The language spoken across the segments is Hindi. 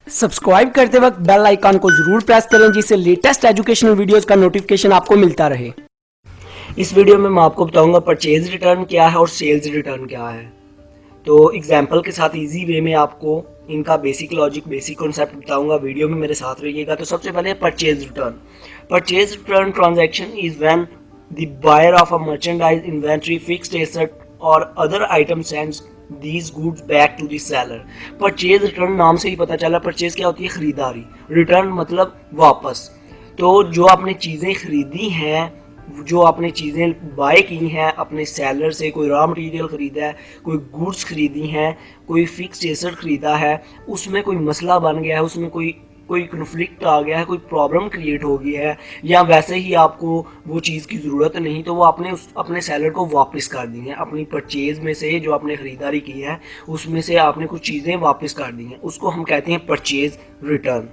सब्सक्राइब करते वक्त बेल आइकन को जरूर प्रेस करें जिससे लेटेस्ट एजुकेशनल वीडियोस का नोटिफिकेशन आपको मिलता रहे। इस वीडियो में मैं आपको बताऊंगा परचेज रिटर्न क्या है और सेल्स रिटर्न क्या है। तो एग्जांपल के साथ इजी वे में आपको इनका बेसिक लॉजिक, बेसिक कॉन्सेप्ट बताऊंगा। वीडियो में मेरे साथ रहिएगा। तो सबसे पहले purchase return. Purchase return transaction is when the buyer of a merchandise, inventory, fixed asset और other item sends these goods back to the seller। Purchase return नाम से ही पता चला। परचेज क्या होती है? खरीदारी। रिटर्न मतलब वापस। तो जो आपने चीज़ें खरीदी हैं, जो आपने चीज़ें बाय की हैं अपने सेलर से, कोई रॉ मटेरियल खरीदा है, कोई गुड्स खरीदी हैं, कोई फिक्स्ड एसेट खरीदा है, उसमें कोई मसला बन गया है, उसमें कोई कन्फ्लिक्ट आ गया है, कोई प्रॉब्लम क्रिएट हो गई है, या वैसे ही आपको वो चीज़ की ज़रूरत नहीं, तो वो आपने अपने सेलर को वापस कर दी है। अपनी परचेज में से जो आपने ख़रीदारी की है उसमें से आपने कुछ चीज़ें वापस कर दी हैं, उसको हम कहते हैं परचेज रिटर्न।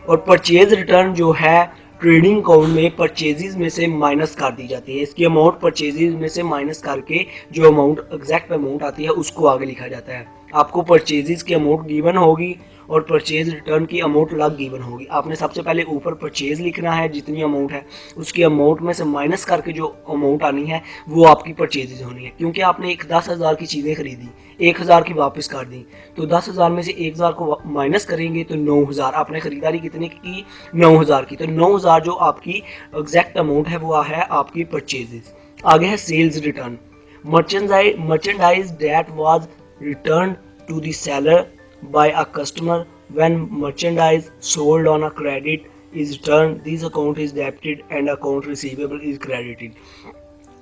और परचेज रिटर्न जो है ट्रेडिंग अकाउंट में परचेजेस में से माइनस कर दी जाती है। इसकी अमाउंट परचेजेस में से माइनस करके जो अमाउंट, एग्जैक्ट अमाउंट आती है, उसको आगे लिखा जाता है। आपको परचेजेस की अमाउंट गिवन होगी और परचेज रिटर्न की अमाउंट अलग गिवन होगी। आपने सबसे पहले ऊपर परचेज लिखना है, जितनी अमाउंट है उसकी अमाउंट में से माइनस करके जो अमाउंट आनी है वो आपकी परचेजेज होनी है। क्योंकि आपने एक 10,000 की चीज़ें खरीदी, 1,000 की वापस कर दी, तो 10,000 में से 1,000 को माइनस करेंगे तो 9,000। आपने खरीदारी कितने की? 9,000 की। तो 9,000 जो आपकी एग्जैक्ट अमाउंट है वो है आपकी परचेजेज। आगे है sales return. Merchandise that was return to the seller by a customer when merchandise sold on a credit is returned, this account is debited and account receivable is credited।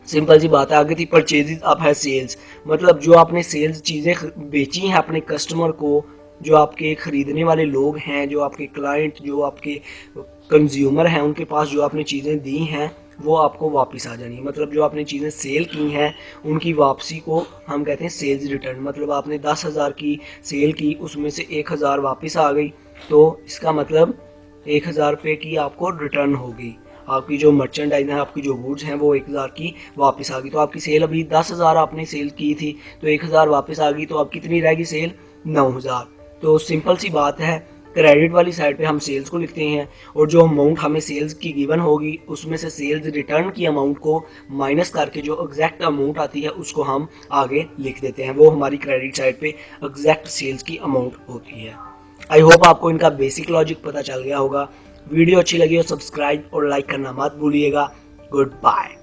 Simple सी बात है। आगे थी परचेजेस, अब है सेल्स। मतलब जो आपने सेल्स चीज़ें बेची हैं अपने कस्टमर को, जो आपके ख़रीदने वाले लोग हैं, जो आपके क्लाइंट, जो आपके कंज्यूमर हैं, उनके पास जो आपने चीज़ें दी हैं वो आपको वापस आ जानी है। मतलब जो आपने चीज़ें सेल की हैं उनकी वापसी को हम कहते हैं सेल्स रिटर्न। मतलब आपने 10,000 की सेल की, उसमें से 1,000 वापस आ गई, तो इसका मतलब 1,000 रुपये की आपको रिटर्न होगी। आपकी जो मर्चेंडाइज है, आपकी जो गुड्स हैं वो 1,000 की वापस आ गई। तो आपकी सेल अभी 10,000 आपने सेल की थी, तो 1,000 वापस आ गई, तो अब कितनी रहेगी सेल? 9,000। तो सिंपल सी बात है। क्रेडिट वाली साइड पे हम सेल्स को लिखते हैं और जो अमाउंट हमें सेल्स की गिवन होगी उसमें से सेल्स रिटर्न की अमाउंट को माइनस करके जो एग्जैक्ट अमाउंट आती है उसको हम आगे लिख देते हैं। वो हमारी क्रेडिट साइड पे एग्जैक्ट सेल्स की अमाउंट होती है। आई होप आपको इनका बेसिक लॉजिक पता चल गया होगा। वीडियो अच्छी लगी हो सब्सक्राइब और लाइक करना मत भूलिएगा। Good bye.